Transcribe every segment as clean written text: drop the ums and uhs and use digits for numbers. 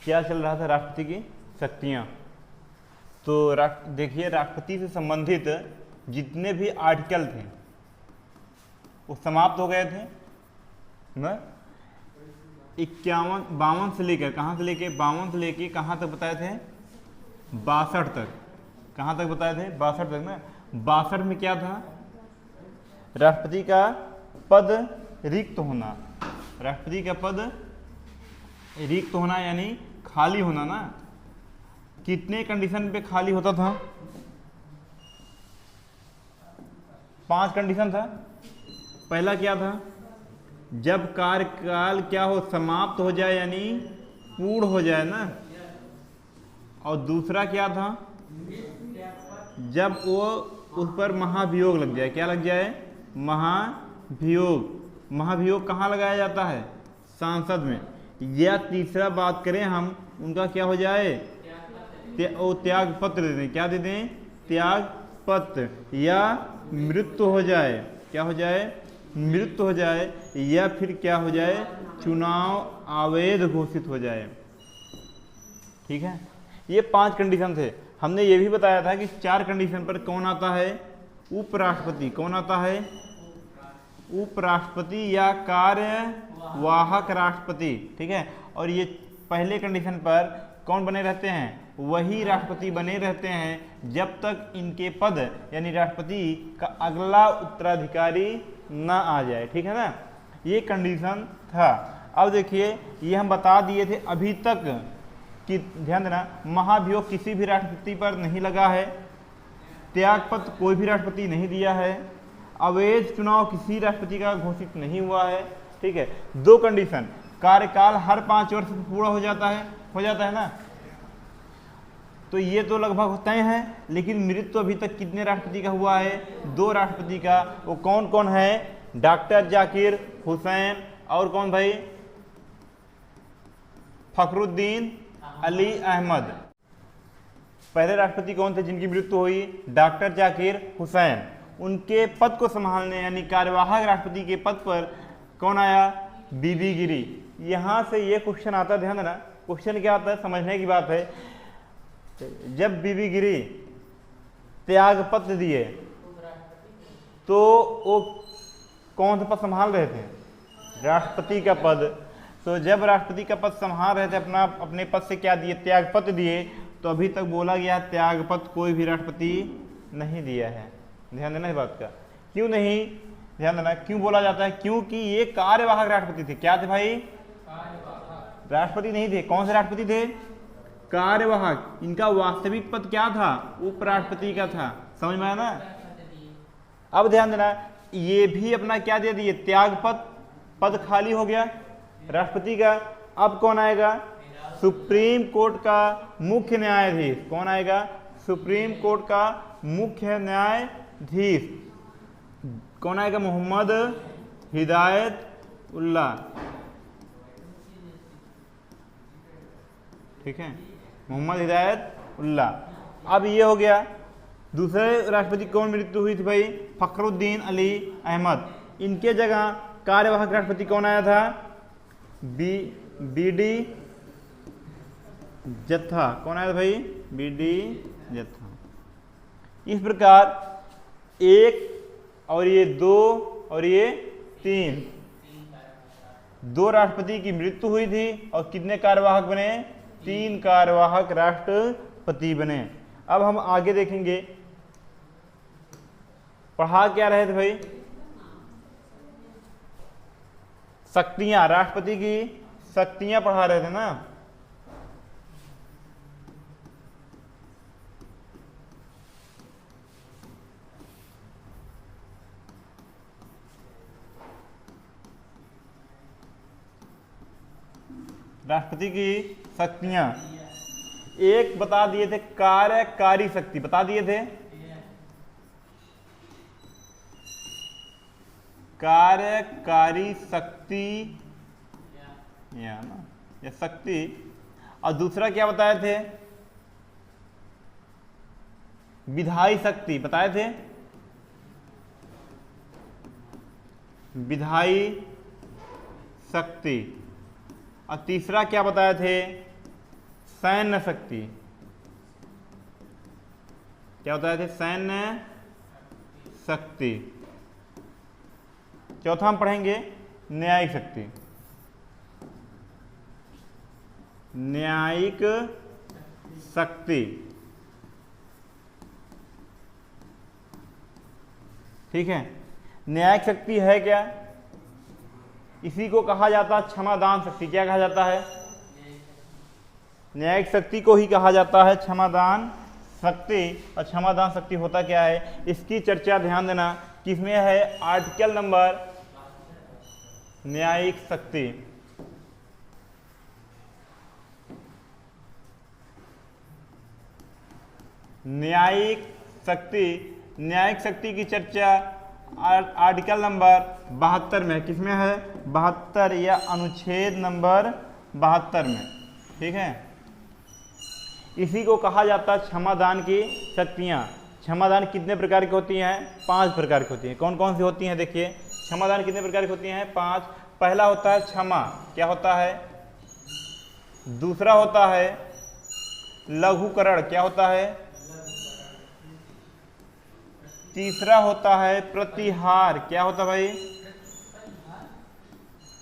क्या चल रहा था, राष्ट्रपति की शक्तियाँ। तो देखिए राष्ट्रपति से संबंधित जितने भी आर्टिकल थे वो समाप्त हो गए थे ना। 52 से लेकर कहाँ से लेके 52 से लेके कहाँ तक बताए थे, 62 तक। कहाँ तक बताए थे, 62 तक ना। 62 में क्या था, राष्ट्रपति का पद रिक्त होना। राष्ट्रपति का पद रिक्त होना यानी खाली होना ना। कितने कंडीशन पे खाली होता था, 5 कंडीशन था। पहला क्या था, जब कार्यकाल क्या हो, समाप्त हो जाए यानी पूर्ण हो जाए ना। और दूसरा क्या था, जब वो उस पर महाभियोग लग जाए। क्या लग जाए, महाभियोग। महाभियोग कहाँ लगाया जाता है, संसद में। या तीसरा बात करें हम, उनका क्या हो जाए, त्याग पत्र दे दें। क्या दे दें, त्याग पत्र। या मृत्यु हो जाए, क्या हो जाए, मृत्यु हो जाए। या फिर क्या हो जाए, चुनाव अवैध घोषित हो जाए। ठीक है, ये 5 कंडीशन थे। हमने ये भी बताया था कि 4 कंडीशन पर कौन आता है, उपराष्ट्रपति। कौन आता है, उपराष्ट्रपति या कार्यवाहक राष्ट्रपति। ठीक है, और ये पहले कंडीशन पर कौन बने रहते हैं, वही राष्ट्रपति बने रहते हैं जब तक इनके पद यानी राष्ट्रपति का अगला उत्तराधिकारी ना आ जाए। ठीक है ना, ये कंडीशन था। अब देखिए ये हम बता दिए थे अभी तक कि ध्यान देना, महाभियोग किसी भी राष्ट्रपति पर नहीं लगा है, त्यागपत्र कोई भी राष्ट्रपति नहीं दिया है, अवैध चुनाव किसी राष्ट्रपति का घोषित नहीं हुआ है। ठीक है, 2 कंडीशन, कार्यकाल हर 5 वर्ष में पूरा हो जाता है ना। तो ये तो लगभग तय है, लेकिन मृत्यु अभी तक कितने राष्ट्रपति का हुआ है, 2 राष्ट्रपति का। वो कौन कौन है, डॉक्टर जाकिर हुसैन और कौन भाई, फखरुद्दीन अली अहमद। पहले राष्ट्रपति कौन थे जिनकी मृत्यु हुई, डॉक्टर जाकिर हुसैन। उनके पद को संभालने यानी कार्यवाहक राष्ट्रपति के पद पर कौन आया, बीबी गिरी। यहां से ये क्वेश्चन आता है, ध्यान देना, क्वेश्चन क्या आता है, समझने की बात है। जब बीबी गिरी त्यागपत्र दिए तो वो कौन सा पद संभाल रहे थे, राष्ट्रपति का पद। तो जब राष्ट्रपति का पद संभाल रहे थे, अपने पद से क्या दिए, त्यागपत्र दिए, तो अभी तक बोला गया त्यागपत्र कोई भी राष्ट्रपति नहीं दिया है। ध्यान देना इस बात का। क्यों नहीं, ध्यान देना, क्यों बोला जाता है, क्योंकि ये कार्यवाहक राष्ट्रपति थे। क्या थे भाई, राष्ट्रपति नहीं थे। कौन से राष्ट्रपति थे, कार्यवाहक। इनका वास्तविक पद क्या था, उपराष्ट्रपति का था। समझ में आया ना। अब ध्यान देना, ये भी अपना क्या दे दिए, त्यागपत्र, पद खाली हो गया राष्ट्रपति का। अब कौन आएगा, सुप्रीम कोर्ट का मुख्य न्यायाधीश। कौन आएगा, सुप्रीम कोर्ट का मुख्य न्यायाधीश। कौन आएगा, मोहम्मद हिदायत उल्ला। ठीक है, मोहम्मद हिदायत उल्ला। अब ये हो गया। दूसरे राष्ट्रपति कौन मृत्यु हुई थी भाई, फखरुद्दीन अली अहमद। इनके जगह कार्यवाहक राष्ट्रपति कौन आया था, बीडी जत्था। कौन आया था भाई, बीडी जत्था। इस प्रकार 1 और ये 2 और ये 3, 2 राष्ट्रपति की मृत्यु हुई थी और कितने कार्यवाहक बने, 3 कार्यवाहक राष्ट्रपति बने। अब हम आगे देखेंगे, पढ़ा क्या रहे थे भाई, शक्तियां, राष्ट्रपति की शक्तियां पढ़ा रहे थे ना। राष्ट्रपति की शक्तियां एक बता दिए थे, कार्यकारी शक्ति बता दिए थे, कार्यकारी शक्ति या शक्ति। और दूसरा क्या बताए थे, विधायी शक्ति बताए थे, विधायी शक्ति। और तीसरा क्या बताए थे, सैन्य शक्ति। क्या होता है? सैन्य शक्ति। चौथा हम पढ़ेंगे न्यायिक शक्ति। न्यायिक शक्ति, ठीक है। न्यायिक शक्ति है क्या? इसी को कहा जाता है क्षमादान शक्ति। क्या कहा जाता है? न्यायिक शक्ति को ही कहा जाता है क्षमादान शक्ति। और क्षमादान शक्ति होता क्या है, इसकी चर्चा ध्यान देना किसमें है? आर्टिकल नंबर न्यायिक शक्ति। न्यायिक शक्ति, न्यायिक शक्ति की चर्चा आर्टिकल नंबर 72 में। किसमें है? 72 या अनुच्छेद नंबर 72 में, ठीक है। इसी को कहा जाता है क्षमादान की शक्तियाँ। क्षमादान कितने प्रकार की होती हैं? 5 प्रकार की होती हैं। कौन कौन सी होती हैं? देखिए, क्षमादान कितने प्रकार की होती हैं? 5। पहला होता है क्षमा। क्या होता है? दूसरा होता है लघुकरण। क्या होता है? तीसरा होता है प्रतिहार। क्या होता है भाई?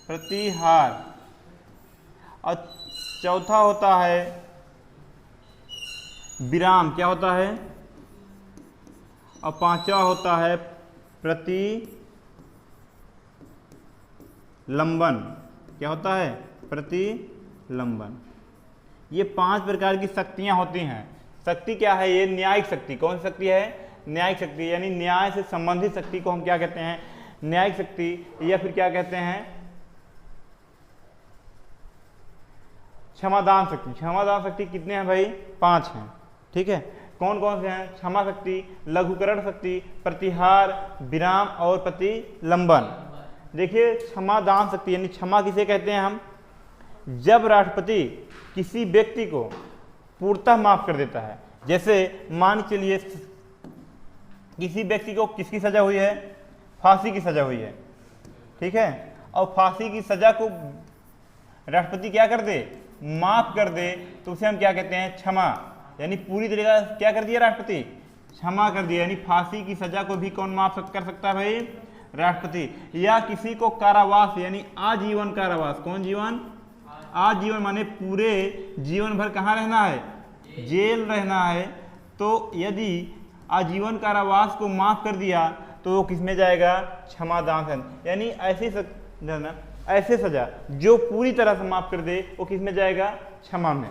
प्रतिहार। और चौथा होता है विराम। क्या होता है? और पांचवा होता है प्रतिलंबन। क्या होता है? प्रतिलंबन। ये 5 प्रकार की शक्तियां होती हैं। शक्ति क्या है? ये न्यायिक शक्ति। कौन सी शक्ति है? न्यायिक शक्ति, यानी न्याय से संबंधित शक्ति को हम क्या कहते हैं? न्यायिक शक्ति, या फिर क्या कहते हैं? क्षमादान शक्ति। क्षमादान शक्ति कितने हैं भाई? 5 हैं, ठीक है। कौन कौन से हैं? क्षमा शक्ति, लघुकरण शक्ति, प्रतिहार, विराम और प्रतिलंबन। देखिए, क्षमादान शक्ति यानी क्षमा किसे कहते हैं हम? जब राष्ट्रपति किसी व्यक्ति को पूर्णतः माफ कर देता है। जैसे मान चलिए किसी व्यक्ति को किसकी सजा हुई है? फांसी की सजा हुई है, ठीक है। और फांसी की सजा को राष्ट्रपति क्या कर दे? माफ कर दे, तो उसे हम क्या कहते हैं? क्षमा। यानी पूरी तरीके से क्या कर दिया राष्ट्रपति? क्षमा कर दिया। यानी फांसी की सजा को भी कौन माफ कर सकता है भाई? राष्ट्रपति। या किसी को कारावास यानी आजीवन कारावास। कौन जीवन? आजीवन, माने पूरे जीवन भर कहाँ रहना है? जेल रहना है। तो यदि आजीवन कारावास को माफ कर दिया तो वो किसमें जाएगा? क्षमादान। यानी ऐसे सजा जो पूरी तरह से माफ कर दे वो किसमें जाएगा? क्षमा में।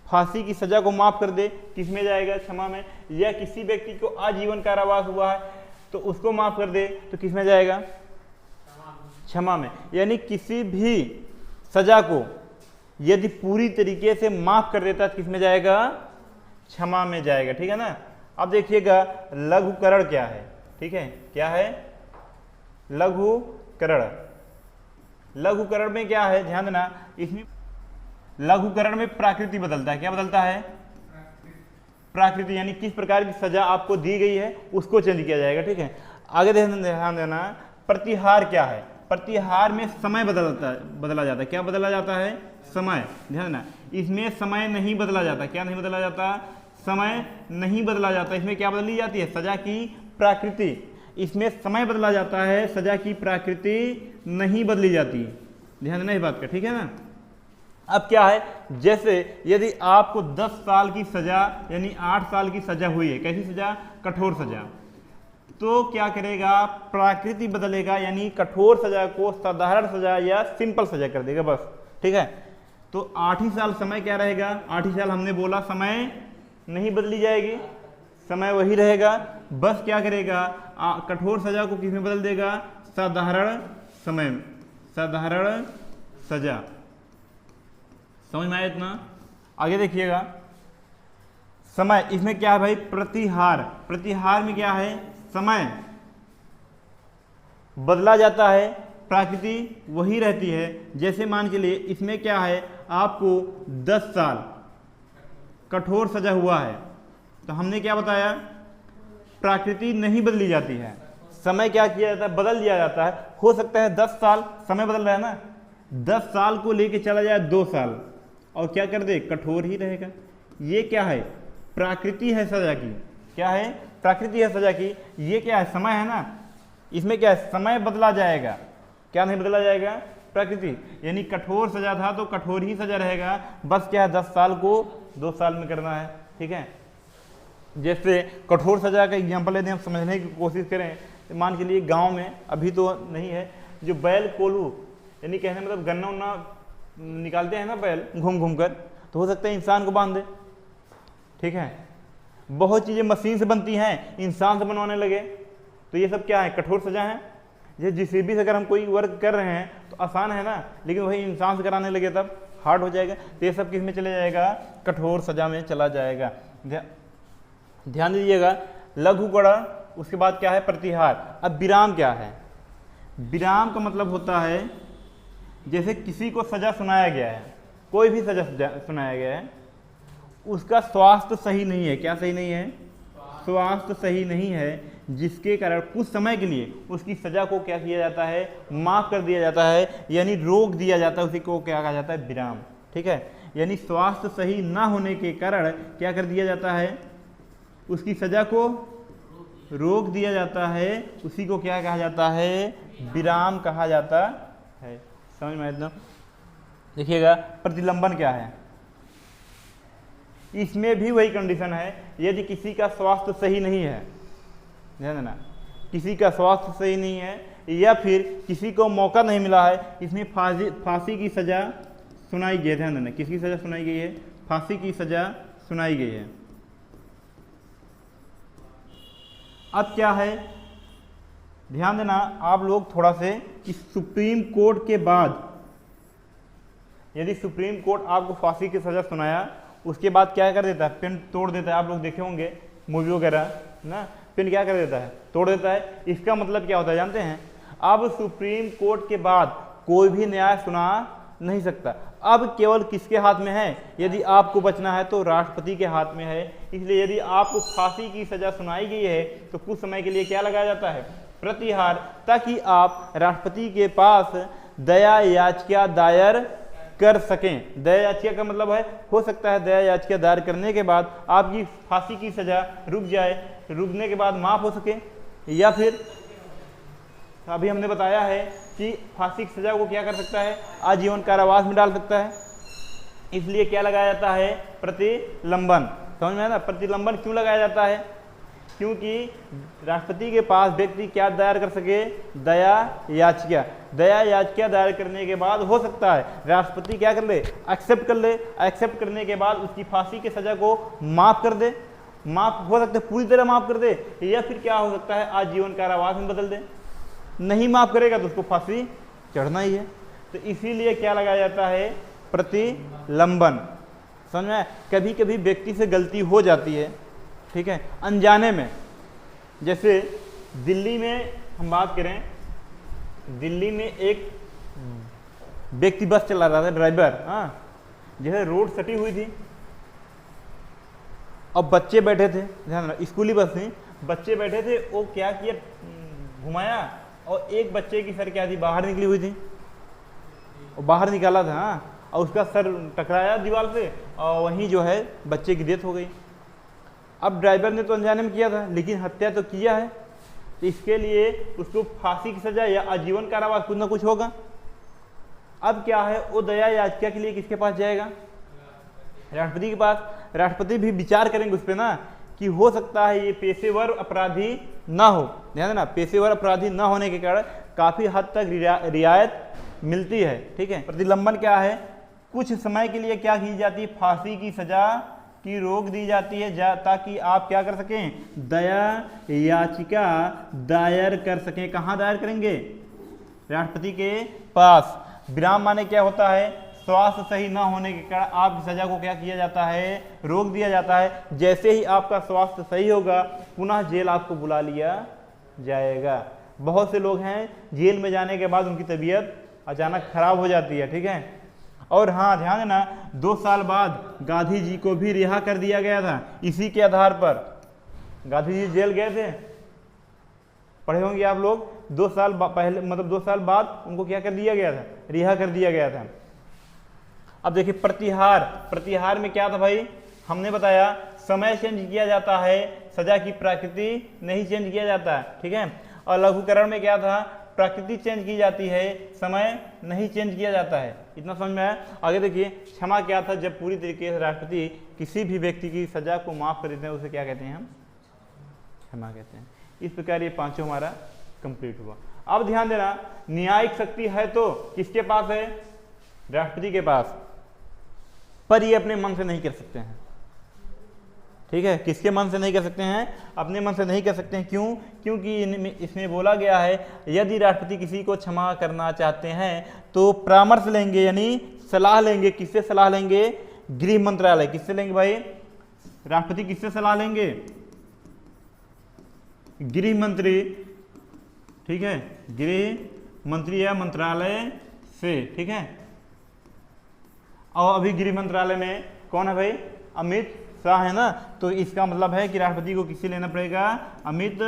फांसी की सजा को माफ कर दे, किसमें जाएगा? क्षमा में। या किसी व्यक्ति को आजीवन कारावास हुआ है तो उसको माफ कर दे तो किसमें जाएगा? क्षमा में। यानी किसी भी सजा को यदि पूरी तरीके से माफ कर देता है तो किसमें जाएगा? क्षमा में जाएगा, ठीक है ना। अब देखिएगा लघुकरण क्या है, ठीक है। क्या है? लघुकरण। लघुकरण में क्या है? ध्यान देना, इसमें लघुकरण में प्राकृति बदलता है। क्या बदलता है? प्राकृति, यानी किस प्रकार की सजा आपको दी गई है उसको चेंज किया जाएगा, ठीक है। आगे ध्यान देना, प्रतिहार क्या है? प्रतिहार में समय बदला जाता है। क्या बदला जाता है? समय। ध्यान देना, इसमें समय नहीं बदला जाता। क्या नहीं बदला जाता? समय नहीं बदला जाता। इसमें क्या बदली जाती है? सजा की प्रकृति। इसमें समय बदला जाता है, सजा की प्रकृति नहीं बदली जाती। ध्यान देना इस बात का, ठीक है ना। अब क्या है? जैसे यदि आपको 10 साल की सजा यानी 8 साल की सजा हुई है। कैसी सजा? कठोर सजा। तो क्या करेगा? प्रकृति बदलेगा, यानी कठोर सजा को साधारण सजा या सिंपल सजा कर देगा, बस, ठीक है। तो 8 ही साल समय क्या रहेगा? 8 ही साल हमने बोला, समय नहीं बदली जाएगी, समय वही रहेगा। बस क्या करेगा? कठोर सजा को किस में बदल देगा? साधारण समय में, साधारण सजा। समझ में आया इतना? आगे देखिएगा, समय, इसमें क्या है भाई? प्रतिहार। प्रतिहार में क्या है? समय बदला जाता है, प्रकृति वही रहती है। जैसे मान के लिए इसमें क्या है? आपको 10 साल कठोर सजा हुआ है तो हमने क्या बताया? प्रकृति नहीं बदली जाती है, समय क्या किया जाता है? बदल दिया जाता है। हो सकता है 10 साल समय बदल रहा है ना, 10 साल को लेके चला जाए 2 साल, और क्या कर दे, कठोर ही रहेगा। ये क्या है, प्रकृति है सजा की। क्या है, प्रकृति है सजा की। ये क्या है, समय है ना, इसमें क्या है, समय बदला जाएगा। क्या नहीं बदला जाएगा, प्रकृति। यानी कठोर सजा था तो कठोर ही सजा रहेगा, बस क्या है 10 साल को 2 साल में करना है। ठीक है, जैसे कठोर सजा का एग्जाम्पल यदि हम समझने की कोशिश करें, मान के लिए गांव में अभी तो नहीं है, जो बैल कोल्हू यानी कहने मतलब गन्ना उन्ना निकालते हैं ना बैल घूम घूम कर, तो हो सकता है इंसान को बांध दे। ठीक है, बहुत चीज़ें मशीन से बनती हैं, इंसान से बनवाने लगे, तो ये सब क्या है, कठोर सजा है। जैसे जेसीबी से अगर हम कोई वर्क कर रहे हैं तो आसान है ना, लेकिन वही इंसान से कराने लगे तब हार्ड हो जाएगा। तो ये सब किस में चले जाएगा, कठोर सजा में चला जाएगा। ध्यान दीजिएगा, लघु कड़ा, उसके बाद क्या है, प्रतिहार। अब विराम क्या है, विराम का मतलब होता है जैसे किसी को सजा सुनाया गया है, कोई भी सजा सुनाया गया है, उसका स्वास्थ्य सही नहीं है। क्या सही नहीं है, स्वास्थ्य सही नहीं है, जिसके कारण कुछ समय के लिए उसकी सजा को क्या किया जाता है, माफ कर दिया जाता है, यानी रोक दिया जाता है, उसी को क्या कहा जाता है, विराम। ठीक है, यानी स्वास्थ्य सही ना होने के कारण क्या कर दिया जाता है, उसकी सजा को रोक दिया जाता है, उसी को क्या कहा जाता है, विराम कहा जाता है। समझ में एकदम। देखिएगा, प्रतिलंबन क्या है, इसमें भी वही कंडीशन है, यदि किसी का स्वास्थ्य सही नहीं है, ध्यान देना, किसी का स्वास्थ्य सही नहीं है या फिर किसी को मौका नहीं मिला है, इसमें फांसी की सजा सुनाई गई है। ध्यान देना, किसकी सजा सुनाई गई है, फांसी की सजा सुनाई गई है। अब क्या है, ध्यान देना आप लोग थोड़ा से कि सुप्रीम कोर्ट के बाद यदि सुप्रीम कोर्ट आपको फांसी की सजा सुनाया, उसके बाद क्या कर देता है, पेन तोड़ देता है। आप लोग देखे होंगे मूवी वगैरह ना, पेन क्या कर देता है, तोड़ देता है। इसका मतलब क्या होता है जानते हैं, अब सुप्रीम कोर्ट के बाद कोई भी न्याय सुना नहीं सकता। अब केवल किसके हाथ में है, यदि आपको बचना है तो राष्ट्रपति के हाथ में है। इसलिए यदि आपको फांसी की सजा सुनाई गई है तो कुछ समय के लिए क्या लगाया जाता है, प्रतिहार, ताकि आप राष्ट्रपति के पास दया याचिका दायर कर सकें। दया याचिका का मतलब है, हो सकता है दया याचिका दायर करने के बाद आपकी फांसी की सजा रुक जाए, रुकने के बाद माफ हो सके, या फिर अभी हमने बताया है कि फांसी की सजा को क्या कर सकता है, आजीवन कारावास में डाल सकता है। इसलिए क्या लगाया जाता है, प्रतिलंबन। समझ में आया ना, प्रतिलंबन क्यों लगाया जाता है, क्योंकि राष्ट्रपति के पास व्यक्ति क्या दायर कर सके, दया याचिका। दया याचिका दायर करने के बाद हो सकता है राष्ट्रपति क्या कर ले, एक्सेप्ट कर ले। एक्सेप्ट करने के बाद उसकी फांसी की सजा को माफ कर दे, माफ हो सकता है पूरी तरह माफ कर दे, या फिर क्या हो सकता है आजीवन कारावास में बदल दे। नहीं माफ करेगा तो उसको फांसी चढ़ना ही है। तो इसीलिए क्या लगाया जाता है, प्रतिलंबन। समझ में, कभी कभी व्यक्ति से गलती हो जाती है, ठीक है, अनजाने में। जैसे दिल्ली में हम बात करें, दिल्ली में एक व्यक्ति बस चला रहा था, ड्राइवर, हाँ, जैसे रोड सटी हुई थी और बच्चे बैठे थे, ध्यान रखना, स्कूली बस थी, बच्चे बैठे थे, वो क्या किया, घुमाया और एक बच्चे की सर क्या थी, बाहर निकली हुई थी, और बाहर निकाला था, हाँ, और उसका सर टकराया दीवार पे और वहीं जो है बच्चे की डेथ हो गई। अब ड्राइवर ने तो अनजाने में किया था, लेकिन हत्या तो किया है, तो इसके लिए उसको फांसी की सजा या आजीवन कारावास कुछ ना कुछ होगा। अब क्या है, वो दया याचिका के लिए किसके पास जाएगा, राष्ट्रपति के पास। राष्ट्रपति भी विचार करेंगे उस पर ना, कि हो सकता है ये पेशेवर अपराधी ना हो। ध्यान देना, पेशेवर अपराधी ना होने के कारण काफी हद तक रियायत मिलती है। ठीक है, प्रतिलंबन क्या है, कुछ समय के लिए क्या की जाती है, फांसी की सजा की रोक दी जाती है, ताकि आप क्या कर सकें, दया याचिका दायर कर सकें। कहाँ दायर करेंगे, राष्ट्रपति के पास। विराम माने क्या होता है, स्वास्थ्य सही ना होने के कारण आपकी सजा को क्या किया जाता है, रोक दिया जाता है। जैसे ही आपका स्वास्थ्य सही होगा, पुनः जेल आपको बुला लिया जाएगा। बहुत से लोग हैं जेल में जाने के बाद उनकी तबीयत अचानक खराब हो जाती है, ठीक है। और हाँ, ध्यान देना, 2 साल बाद गांधी जी को भी रिहा कर दिया गया था, इसी के आधार पर। गांधी जी जेल गए थे, पढ़े होंगे आप लोग, 2 साल पहले, मतलब 2 साल बाद उनको क्या कर दिया गया था, रिहा कर दिया गया था। अब देखिए प्रतिहार, प्रतिहार में क्या था भाई, हमने बताया समय चेंज किया जाता है, सजा की प्रकृति नहीं चेंज किया जाता है, ठीक है। और लघुकरण में क्या था, प्रकृति चेंज की जाती है, समय नहीं चेंज किया जाता है। इतना समझ में आया। आगे देखिए क्षमा क्या था, जब पूरी तरीके से राष्ट्रपति किसी भी व्यक्ति की सजा को माफ कर देते हैं उसे क्या कहते हैं हम, क्षमा कहते हैं। इस प्रकार ये पांचों हमारा कंप्लीट हुआ। अब ध्यान देना, न्यायिक शक्ति है तो किसके पास है, राष्ट्रपति के पास, पर ये अपने मन से नहीं कर सकते हैं, ठीक है। किसके मन से नहीं कर सकते हैं, अपने मन से नहीं कर सकते हैं। क्यों, क्योंकि इसमें बोला गया है यदि राष्ट्रपति किसी को क्षमा करना चाहते हैं तो परामर्श लेंगे, यानी सलाह लेंगे। किससे सलाह लेंगे, गृह मंत्रालय। किससे लेंगे भाई, राष्ट्रपति किससे सलाह लेंगे, गृह मंत्री, ठीक है, गृह मंत्री या मंत्रालय से, ठीक है। और अभी गृह मंत्रालय में कौन है भाई, अमित शाह है ना, तो इसका मतलब है कि राष्ट्रपति को किससे लेना पड़ेगा, अमित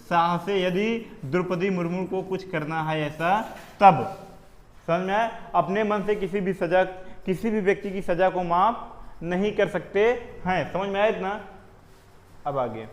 शाह से, यदि द्रौपदी मुर्मू को कुछ करना है ऐसा तब। समझ में आया। अपने मन से किसी भी सजा, किसी भी व्यक्ति की सजा को माफ नहीं कर सकते हैं। समझ में आया इतना। अब आगे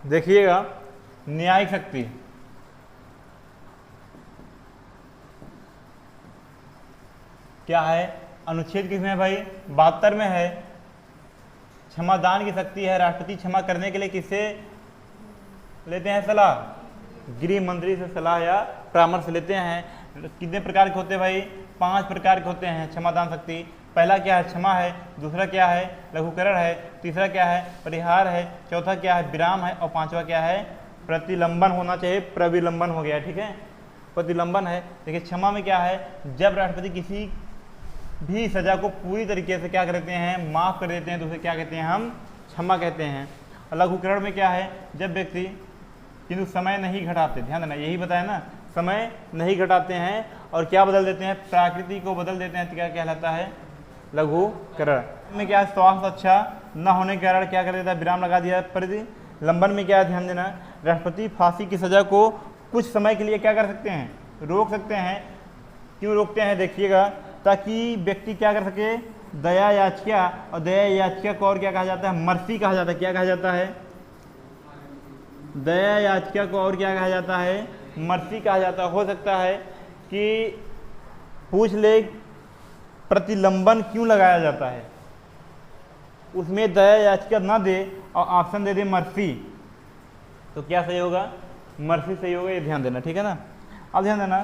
देखिएगा, न्यायिक शक्ति क्या है, अनुच्छेद किसमें है भाई, 72 में है। क्षमादान की शक्ति है, राष्ट्रपति क्षमा करने के लिए किससे लेते हैं सलाह, गृह मंत्री से सलाह या परामर्श लेते हैं। कितने प्रकार के होते हैं भाई, 5 प्रकार के होते हैं क्षमादान शक्ति। पहला क्या है, क्षमा है। दूसरा क्या है, लघुकरण है। तीसरा क्या है, परिहार है। चौथा क्या है, विराम है। और पांचवा क्या है, प्रतिलंबन होना चाहिए, प्रविलंबन हो गया, ठीक है, प्रतिलंबन है। देखिए क्षमा में क्या है, जब राष्ट्रपति किसी भी सजा को पूरी तरीके से क्या कर देते हैं, माफ कर देते हैं, तो उसे क्या कहते हैं, हम क्षमा कहते हैं। लघुकरण में क्या है, जब व्यक्ति किंतु समय नहीं घटाते, ध्यान देना, यही बताया ना, समय नहीं घटाते हैं और क्या बदल देते हैं, प्रकृति को बदल देते हैं, तो क्या कहलाता है, लघुकरण। में क्या है, स्वास्थ्य अच्छा न होने के कारण क्या कर देता है, विराम लगा दिया। प्रतिलंबन में क्या है, ध्यान देना, राष्ट्रपति फांसी की सजा को कुछ समय के लिए क्या कर सकते हैं, रोक सकते हैं। क्यों रोकते हैं, देखिएगा, ताकि व्यक्ति क्या कर सके, दया याचिका, और दया याचिका को और क्या कहा जाता है, मर्सी कहा जाता है। क्या कहा जाता है, दया याचिका को और क्या कहा जाता है, मर्सी कहा जाता है। हो सकता है कि पूछ ले प्रतिलंबन क्यों लगाया जाता है, उसमें दया याचिका ना दे और ऑप्शन दे दे मर्सी, तो क्या सही होगा, मर्सी सही होगा, ये ध्यान देना, ठीक है ना। अब ध्यान देना,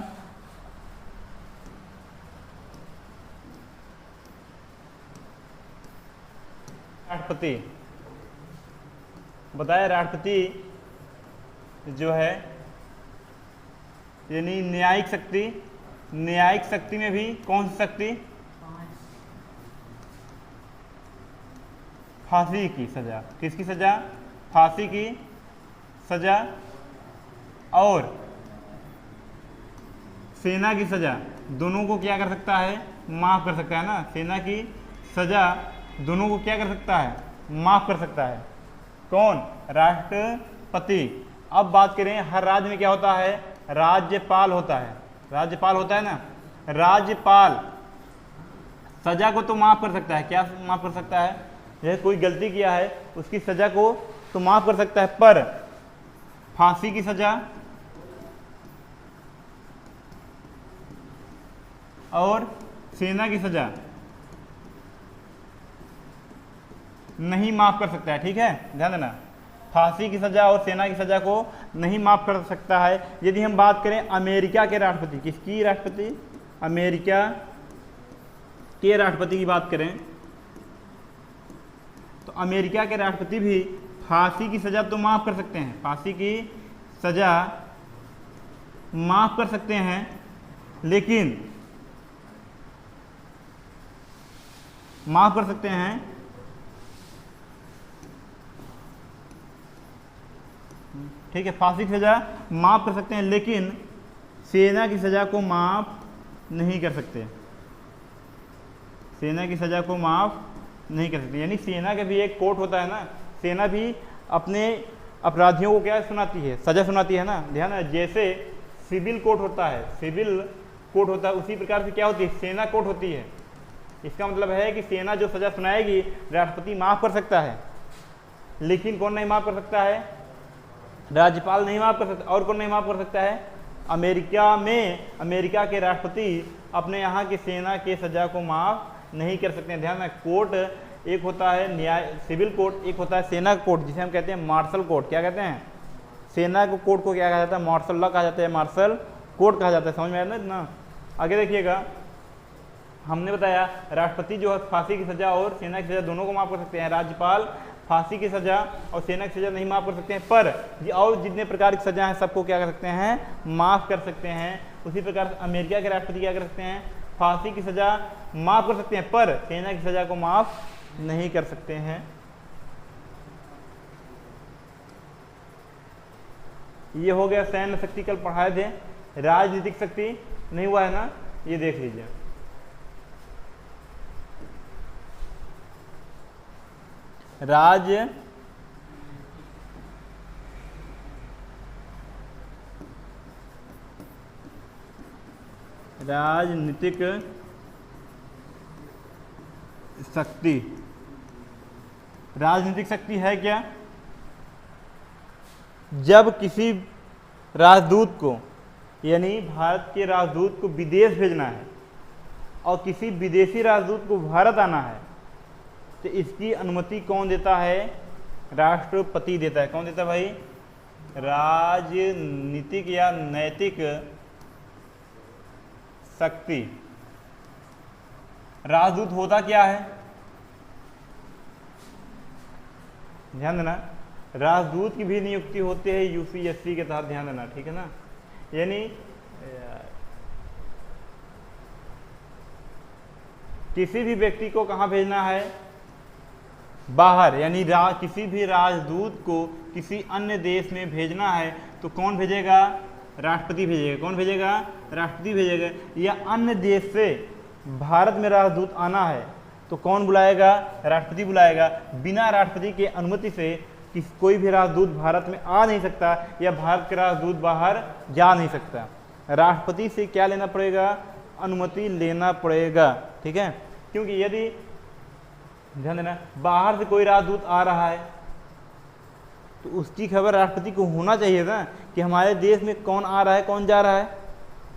राष्ट्रपति बताया, राष्ट्रपति जो है यानी न्यायिक शक्ति, न्यायिक शक्ति में भी कौन सी शक्ति, फांसी की सजा। किसकी सजा, फांसी की सजा और सेना की सजा, दोनों को क्या कर सकता है, माफ कर सकता है ना। सेना की सजा दोनों को क्या कर सकता है, माफ कर सकता है। कौन, राष्ट्रपति। अब बात करें, हर राज्य में क्या होता है, राज्यपाल होता है, राज्यपाल होता है ना। राज्यपाल सजा को तो माफ कर सकता है, क्या माफ कर सकता है, जैसे कोई गलती किया है उसकी सजा को तो माफ कर सकता है, पर फांसी की सजा और सेना की सजा नहीं माफ कर सकता है, ठीक है, ध्यान देना, फांसी की सजा और सेना की सजा को नहीं माफ कर सकता है। यदि हम बात करें अमेरिका के राष्ट्रपति, किसकी राष्ट्रपति, अमेरिका के राष्ट्रपति की बात करें तो अमेरिका के राष्ट्रपति भी फांसी की सजा तो माफ कर सकते हैं, फांसी की सजा माफ कर सकते हैं, लेकिन माफ कर सकते हैं ठीक है, फांसी की सजा माफ कर सकते हैं, लेकिन सेना की सजा को माफ नहीं कर सकते, सेना की सजा को माफ नहीं कर सकते। यानी सेना का भी एक कोर्ट होता है ना, सेना भी अपने अपराधियों को क्या सुनाती है, सजा सुनाती है ना, ध्यान है। जैसे सिविल कोर्ट होता है, सिविल कोर्ट होता है, उसी प्रकार से क्या होती है, सेना कोर्ट होती है। इसका मतलब है कि सेना जो सजा सुनाएगी राष्ट्रपति माफ कर सकता है, लेकिन कौन नहीं माफ कर सकता है, राज्यपाल नहीं माफ कर सकता। और कौन नहीं माफ कर सकता है, अमेरिका में अमेरिका के राष्ट्रपति अपने यहाँ की सेना के सजा को माफ नहीं कर सकते हैं। ध्यान रखना, कोर्ट एक होता है न्याय सिविल कोर्ट, एक होता है सेना कोर्ट, जिसे हम कहते हैं मार्शल कोर्ट। क्या कहते हैं, सेना को कोर्ट को क्या कहा जाता है, मार्शल लॉ कहा जाता है, मार्शल कोर्ट कहा जाता है। समझ में आया ना। आगे देखिएगा, हमने बताया राष्ट्रपति जो है फांसी की सजा और सेना की सजा दोनों को माफ कर सकते हैं, राज्यपाल फांसी की सजा और सेना की सजा नहीं माफ कर सकते हैं, पर और जितने प्रकार की सजा हैं सबको क्या कर सकते हैं, माफ कर सकते हैं। उसी प्रकार से अमेरिका के राष्ट्रपति क्या कर सकते हैं, फांसी की सजा माफ कर सकते हैं, पर सेना की सजा को माफ नहीं कर सकते हैं। ये हो गया सैन्य शक्ति, कल पढ़ाए थे। राजनीतिक शक्ति नहीं हुआ है ना, ये देख लीजिए। राजनीतिक शक्ति, राजनीतिक शक्ति है क्या, जब किसी राजदूत को, यानी भारत के राजदूत को विदेश भेजना है और किसी विदेशी राजदूत को भारत आना है, तो इसकी अनुमति कौन देता है, राष्ट्रपति देता है। कौन देता है भाई, राजनीतिक या नैतिक शक्ति। राजदूत होता क्या है, ध्यान देना, राजदूत की भी नियुक्ति होती है यूपीएससी के तहत, ध्यान देना, ठीक है ना। यानी किसी भी व्यक्ति को कहाँ भेजना है, बाहर, यानी किसी भी राजदूत को किसी अन्य देश में भेजना है तो कौन भेजेगा, राष्ट्रपति भेजेगा। कौन भेजेगा, राष्ट्रपति भेजेगा। या अन्य देश से भारत में राजदूत आना है तो कौन बुलाएगा, राष्ट्रपति बुलाएगा। बिना राष्ट्रपति के अनुमति से कोई भी राजदूत भारत में आ नहीं सकता या भारत के राजदूत बाहर जा नहीं सकता। राष्ट्रपति से क्या लेना पड़ेगा, अनुमति लेना पड़ेगा, ठीक है। क्योंकि यदि ध्यान देना, बाहर से कोई राजदूत आ रहा है तो उसकी खबर राष्ट्रपति को होना चाहिए ना कि हमारे देश में कौन आ रहा है, कौन जा रहा है,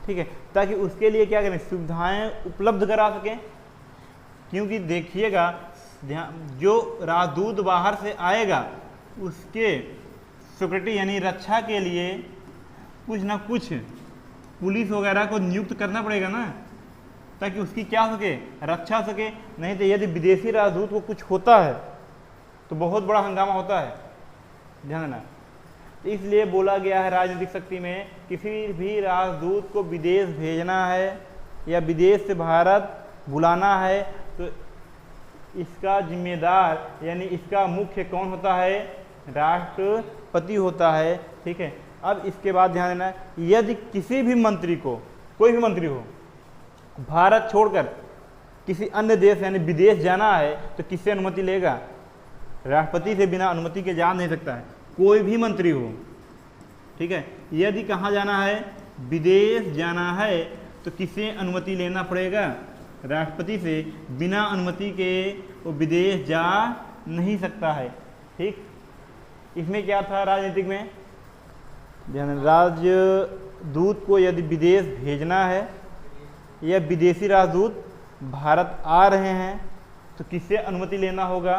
ठीक है, ताकि उसके लिए क्या करें, सुविधाएं उपलब्ध करा सकें। क्योंकि देखिएगा, जो राजदूत बाहर से आएगा उसके सिक्योरिटी यानी रक्षा के लिए कुछ ना कुछ पुलिस वगैरह को नियुक्त करना पड़ेगा ना, ताकि उसकी क्या हो सके, रक्षा हो सके। नहीं तो यदि विदेशी राजदूत को कुछ होता है तो बहुत बड़ा हंगामा होता है, ध्यान देना। इसलिए बोला गया है राजनीतिक शक्ति में, किसी भी राजदूत को विदेश भेजना है या विदेश से भारत बुलाना है तो इसका जिम्मेदार यानी इसका मुख्य कौन होता है, राष्ट्रपति होता है, ठीक है। अब इसके बाद ध्यान देना, यदि किसी भी मंत्री को, कोई भी मंत्री हो, भारत छोड़कर किसी अन्य देश यानी विदेश जाना है तो किससे अनुमति लेगा, राष्ट्रपति से बिना अनुमति के जा नहीं सकता है, कोई भी मंत्री हो, ठीक है। यदि कहाँ जाना है, विदेश जाना है तो किससे अनुमति लेना पड़ेगा, राष्ट्रपति से। बिना अनुमति के वो विदेश जा नहीं सकता है, ठीक। इसमें क्या था राजनीतिक में, राजदूत को यदि विदेश भेजना है या विदेशी राजदूत भारत आ रहे हैं तो किससे अनुमति लेना होगा,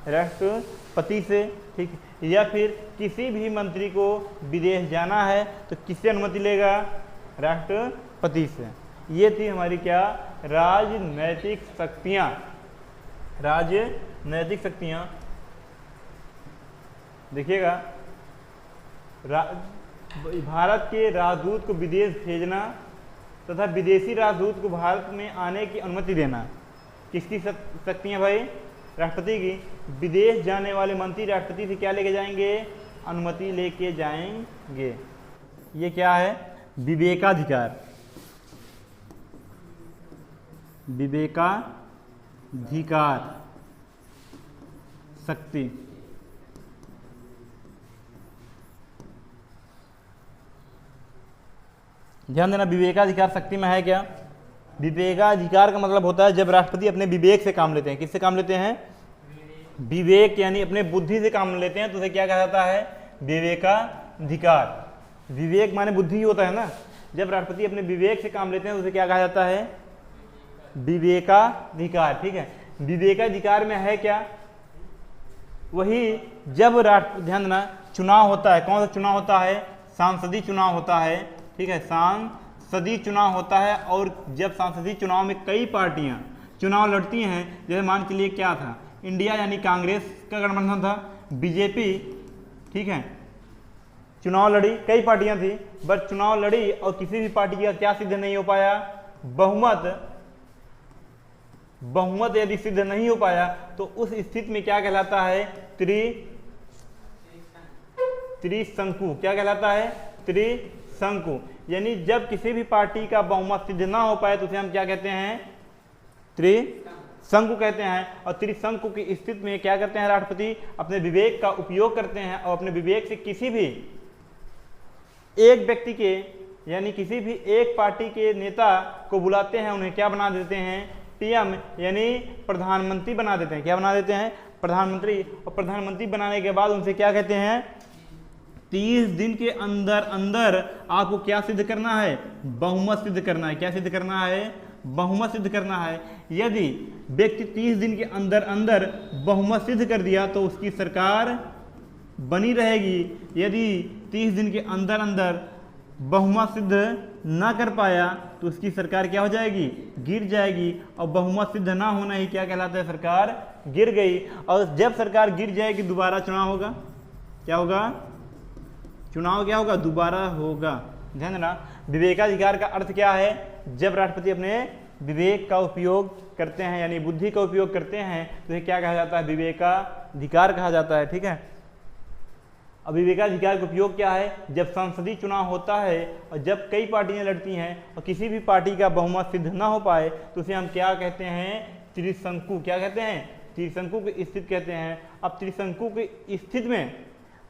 राष्ट्रपति से, ठीक। या फिर किसी भी मंत्री को विदेश जाना है तो किससे अनुमति लेगा, राष्ट्रपति से। ये थी हमारी क्या, राजनैतिक शक्तियाँ, राजनैतिक शक्तियाँ। देखिएगा, भारत के राजदूत को विदेश भेजना तथा विदेशी राजदूत को भारत में आने की अनुमति देना किसकी शक्तियाँ भाई? राष्ट्रपति की। विदेश जाने वाले मंत्री राष्ट्रपति से क्या लेके जाएंगे? अनुमति लेके जाएंगे। ये क्या है? विवेकाधिकार। विवेकाधिकार शक्ति। ध्यान देना, विवेकाधिकार शक्ति में है क्या? विवेकाधिकार का मतलब होता है जब राष्ट्रपति अपने विवेक से काम लेते हैं। किससे काम लेते हैं? विवेक, यानी अपने बुद्धि से काम लेते हैं, तो उसे क्या कहा जाता है? विवेकाधिकार। विवेक माने बुद्धि ही होता है ना। जब राष्ट्रपति अपने विवेक से काम लेते हैं तो उसे क्या कहा जाता है? विवेकाधिकार। ठीक है, विवेकाधिकार में है क्या? वही जब ध्यान देना, चुनाव होता है। कौन सा चुनाव होता है? सांसदीय चुनाव होता है। ठीक है, सांसदीय चुनाव होता है। और जब सांसदीय चुनाव में कई पार्टियां चुनाव लड़ती हैं, जैसे मान के लिए क्या था, इंडिया यानी कांग्रेस का गठबंधन था, बीजेपी, ठीक है, चुनाव लड़ी, कई पार्टियां थी, बट चुनाव लड़ी और किसी भी पार्टी का क्या सिद्ध नहीं हो पाया? बहुमत यदि सिद्ध नहीं हो पाया तो उस स्थिति में क्या कहलाता है? त्रिशंकु। क्या कहलाता है? त्रिशंकु। यानी जब किसी भी पार्टी का बहुमत सिद्ध ना हो पाए तो उसे हम क्या कहते हैं? त्रिशंकु कहते हैं। और त्रिशंकु की स्थिति में क्या करते हैं? राष्ट्रपति अपने विवेक का उपयोग करते हैं और अपने विवेक से किसी भी एक व्यक्ति के, यानी किसी भी एक पार्टी के नेता को बुलाते हैं, उन्हें क्या बना देते हैं? पीएम, यानी प्रधानमंत्री बना देते हैं। क्या बना देते हैं? प्रधानमंत्री। और प्रधानमंत्री बनाने के बाद उनसे क्या कहते हैं? 30 दिन के अंदर अंदर आपको क्या सिद्ध करना है? बहुमत सिद्ध करना है। क्या सिद्ध करना है? बहुमत सिद्ध करना है। यदि व्यक्ति 30 दिन के अंदर अंदर बहुमत सिद्ध कर दिया तो उसकी सरकार बनी रहेगी। यदि 30 दिन के अंदर अंदर बहुमत सिद्ध ना कर पाया तो उसकी सरकार क्या हो जाएगी? गिर जाएगी। और बहुमत सिद्ध ना होना ही क्या कहलाता है? सरकार गिर गई। और जब सरकार गिर जाएगी दोबारा चुनाव होगा। क्या होगा? चुनाव क्या होगा? दोबारा होगा। ध्यान देना, विवेकाधिकार का अर्थ क्या है? जब राष्ट्रपति अपने विवेक का उपयोग करते हैं, यानी बुद्धि का उपयोग करते हैं, तो ये क्या कहा जाता है? विवेकाधिकार कहा जाता है। ठीक है, अब विवेकाधिकार का उपयोग क्या है? जब संसदीय चुनाव होता है और जब कई पार्टियां लड़ती हैं और किसी भी पार्टी का बहुमत सिद्ध ना हो पाए तो उसे हम क्या कहते हैं? त्रिशंकु। क्या कहते हैं? त्रिशंकु की स्थिति कहते हैं। अब त्रिशंकु की स्थिति में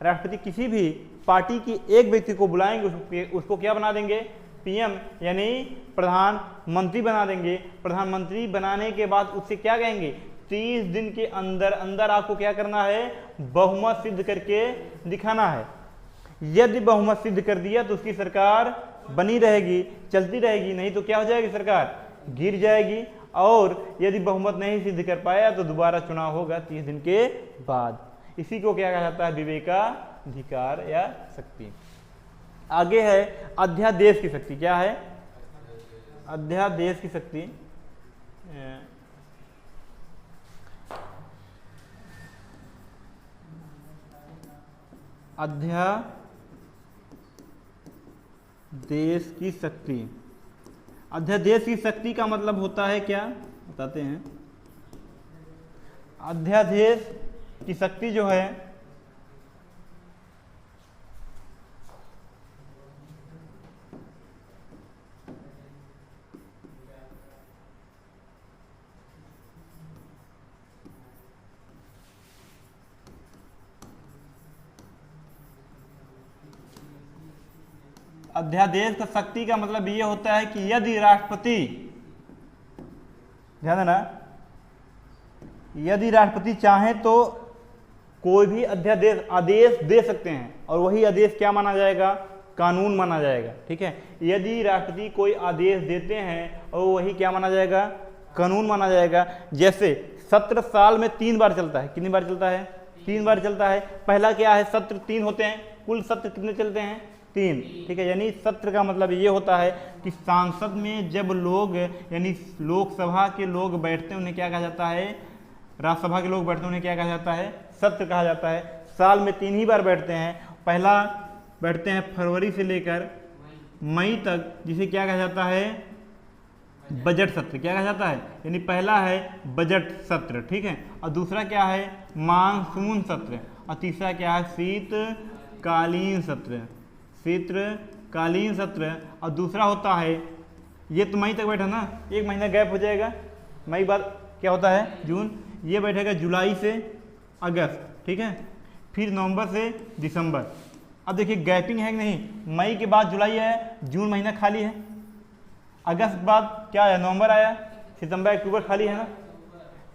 राष्ट्रपति किसी भी पार्टी की एक व्यक्ति को बुलाएंगे, उसको क्या बना देंगे? पीएम, यानी प्रधानमंत्री बना देंगे। प्रधानमंत्री बनाने के बाद उससे क्या कहेंगे? 30 दिन के अंदर अंदर आपको क्या करना है? बहुमत सिद्ध करके दिखाना है। यदि बहुमत सिद्ध कर दिया तो उसकी सरकार बनी रहेगी, चलती रहेगी, नहीं तो क्या हो जाएगी? सरकार गिर जाएगी। और यदि बहुमत नहीं सिद्ध कर पाया तो दोबारा चुनाव होगा 30 दिन के बाद। इसी को क्या कहा जाता है? विवेकाधिकार या शक्ति। आगे है अध्यादेश की शक्ति। क्या है? अध्यादेश की शक्ति। अध्यादेश की शक्ति। अध्यादेश की शक्ति का मतलब होता है क्या? बताते हैं। अध्यादेश की शक्ति जो है अध्यादेश का शक्ति का मतलब ये होता है कि यदि राष्ट्रपति, ध्यान देना, यदि राष्ट्रपति चाहे तो कोई भी आदेश दे सकते हैं और वही आदेश क्या माना जाएगा? कानून माना जाएगा। ठीक है, यदि राष्ट्रपति कोई आदेश देते हैं और वही क्या माना जाएगा? कानून माना जाएगा। जैसे सत्र साल में 3 बार चलता है। कितनी बार चलता है? 3 बार चलता है। पहला क्या है? सत्र 3 होते हैं। कुल सत्र कितने चलते हैं? 3। ठीक है, यानी सत्र का मतलब ये होता है कि सांसद में जब लोग, यानी लोकसभा के लोग बैठते हैं उन्हें क्या कहा जाता है? राज्यसभा के लोग बैठते हैं उन्हें क्या कहा जाता है? सत्र कहा जाता है। साल में 3 ही बार बैठते हैं। पहला बैठते हैं फरवरी से लेकर मई तक, जिसे क्या कहा जाता है, बजट सत्र। क्या कहा जाता है, यानी पहला है बजट सत्र, ठीक है, और दूसरा क्या है, मानसून सत्र, और तीसरा क्या है, शीतकालीन सत्र। शीतकालीन सत्र, और दूसरा होता है, ये तो मई तक बैठा ना, 1 महीना गैप हो जाएगा, मई बाद क्या होता है, जून, ये बैठेगा जुलाई से अगस्त, ठीक है, फिर नवंबर से दिसंबर। अब देखिए गैपिंग है कि नहीं, मई के बाद जुलाई है, जून महीना खाली है, अगस्त बाद क्या आया, नवंबर आया, सितंबर अक्टूबर खाली है ना।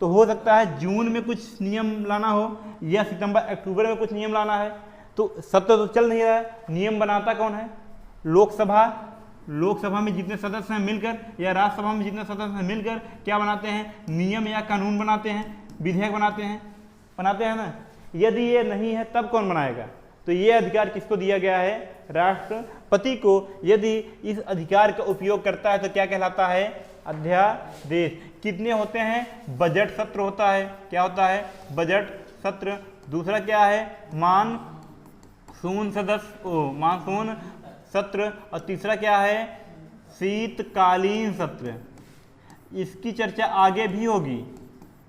तो हो सकता है जून में कुछ नियम लाना हो या सितंबर अक्टूबर में कुछ नियम लाना है। तो सत्र तो चल नहीं रहा है, नियम बनाता कौन है, लोकसभा में जितने सदस्य हैं मिलकर या राज्यसभा में जितने सदस्य हैं मिलकर क्या बनाते हैं, नियम या कानून बनाते हैं, विधेयक बनाते हैं ना। यदि ये नहीं है तब कौन बनाएगा, तो ये अधिकार किसको दिया गया है, राष्ट्रपति को। यदि इस अधिकार का उपयोग करता है तो क्या कहलाता है, अध्यादेश। कितने होते हैं, बजट सत्र होता है, क्या होता है, बजट सत्र। दूसरा क्या है, मानसून सत्र, और तीसरा क्या है, शीतकालीन सत्र। इसकी चर्चा आगे भी होगी,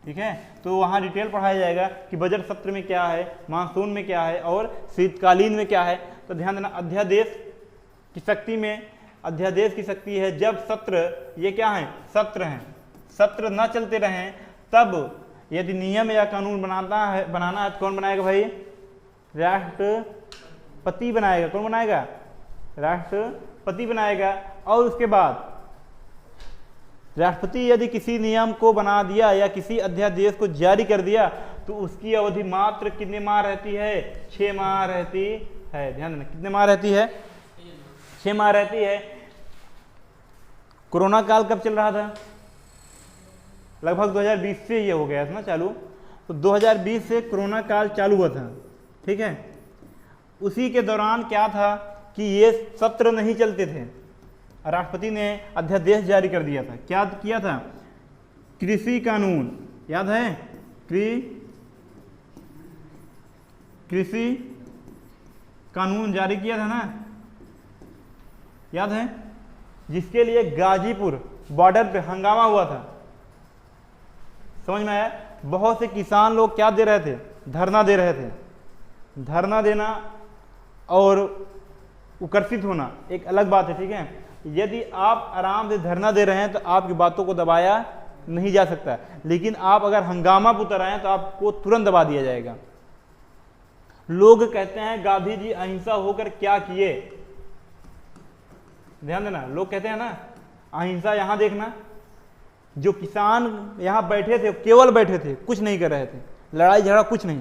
ठीक है, तो वहाँ डिटेल पढ़ाया जाएगा कि बजट सत्र में क्या है, मानसून में क्या है और शीतकालीन में क्या है। तो ध्यान देना, अध्यादेश की शक्ति है जब सत्र, ये क्या है, सत्र हैं, सत्र ना चलते रहें तब यदि नियम या कानून बनाना है तो कौन बनाएगा भाई, राष्ट्रपति बनाएगा। कौन बनाएगा, राष्ट्रपति बनाएगा। और उसके बाद राष्ट्रपति यदि किसी नियम को बना दिया या किसी अध्यादेश को जारी कर दिया तो उसकी अवधि मात्र कितने माह रहती है, 6 माह रहती है। ध्यान देना, कितने माह रहती है, 6 माह रहती है। कोरोना काल कब चल रहा था, लगभग 2020 से ये हो गया था ना चालू, तो 2020 से कोरोना काल चालू हुआ था, ठीक है। उसी के दौरान क्या था कि ये सत्र नहीं चलते थे, राष्ट्रपति ने अध्यादेश जारी कर दिया था। क्या किया था, कृषि कानून, याद है, कृषि कानून जारी किया था ना, याद है, जिसके लिए गाजीपुर बॉर्डर पे हंगामा हुआ था। समझ में आया, बहुत से किसान लोग क्या दे रहे थे, धरना दे रहे थे। धरना देना और उपस्थित होना एक अलग बात है, ठीक है। यदि आप आराम से धरना दे रहे हैं तो आपकी बातों को दबाया नहीं जा सकता, लेकिन आप अगर हंगामा पर उतर आए हैं तो आपको तुरंत दबा दिया जाएगा। लोग कहते हैं गांधी जी अहिंसा होकर क्या किए, ध्यान देना, लोग कहते हैं ना अहिंसा, यहां देखना, जो किसान यहां बैठे थे, केवल बैठे थे, कुछ नहीं कर रहे थे, लड़ाई झगड़ा कुछ नहीं,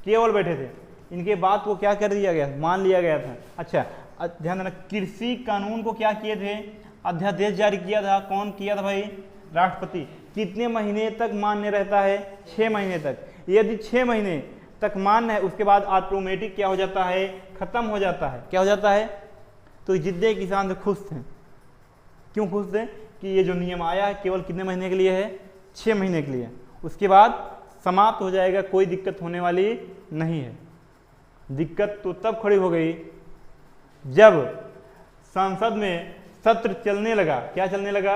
केवल बैठे थे, इनके बात को क्या कर दिया गया, मान लिया गया था। अच्छा ध्यान देना, कृषि कानून को क्या किए थे, अध्यादेश जारी किया था। कौन किया था भाई, राष्ट्रपति। कितने महीने तक मान्य रहता है, 6 महीने तक। यदि 6 महीने तक मान्य है उसके बाद ऑटोमेटिक क्या हो जाता है, खत्म हो जाता है। क्या हो जाता है, तो जितने किसान खुश थे, क्यों खुश थे कि ये जो नियम आया है केवल कितने महीने के लिए है, 6 महीने के लिए, उसके बाद समाप्त हो जाएगा, कोई दिक्कत होने वाली नहीं है। दिक्कत तो तब खड़ी हो गई जब संसद में सत्र चलने लगा। क्या चलने लगा,